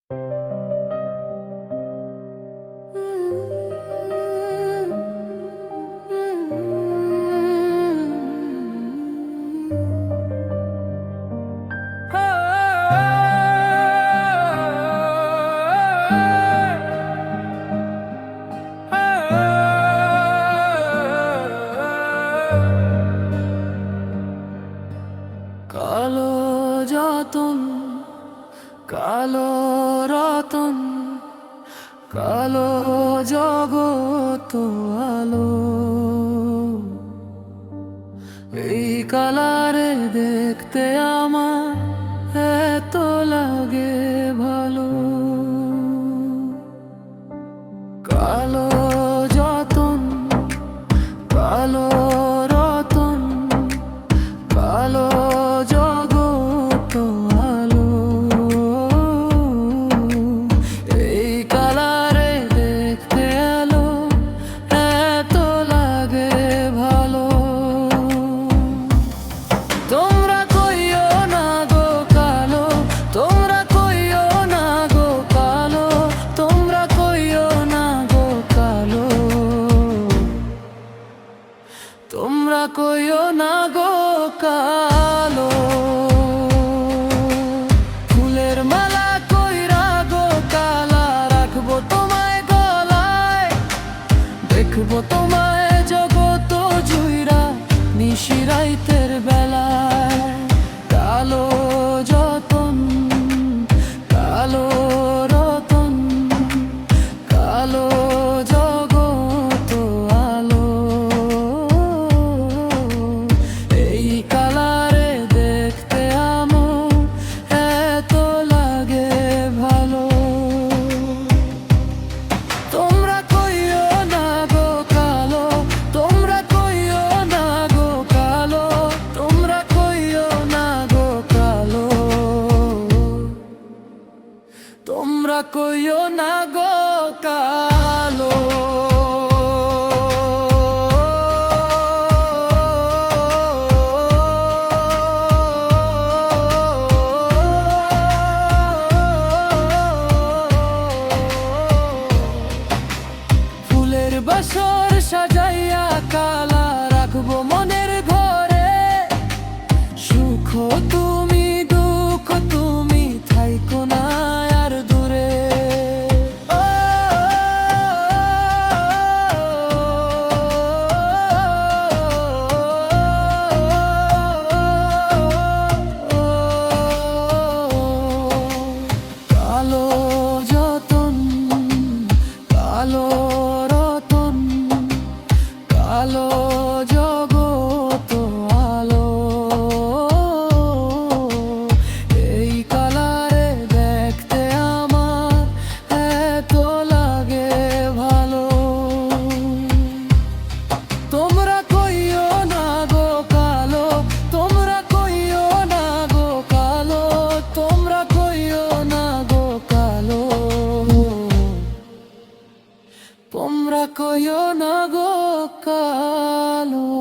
কালো যতন, কালো রতন, কালো জগত আলো। এই কালারে দেখতে আমার এত লাগে ভালো। কালো যতন, কালো রতন, কালো জগত আলো। এই কালারে দেখতে আলো এত লাগে ভালো। তোমরা কইও না গো কালো, তোমরা কইও না গো কালো, তোমরা কইও না গো কালো, তোমরা কইও না গো কালো। ফুলের মালা কইরা গো কালা রাখবো তোমায় গলায়, দেখবো তোমায় জগত জুইরা নিশিরাইতের বেলায়। কালো যতন, কালো রতন, কালো জগত আলো। এই কালারে দেখতে আমার এত লাগে ভালো। তোমরা কইও না গো কালো, তোমরা কইও না গো কালো, তোমরা কইও না গো কালো, তোমরা কইও না গো কালো। ফুলের বাসর সাজাইয়া কালা রাখবো মনের ঘরে। সুখ তুমি, দুঃখ তুমি, থাইকো না আর দূরে। কালো যতন, কালো রতন, কালো জগত আলো। এই কালারে দেখতে আমার এত লাগে ভালো। তোমরা কইও না গো কালো, তোমরা কইও না গো কালো, তোমরা কইও না গো কালো, তোমরা কইও না গো কালো।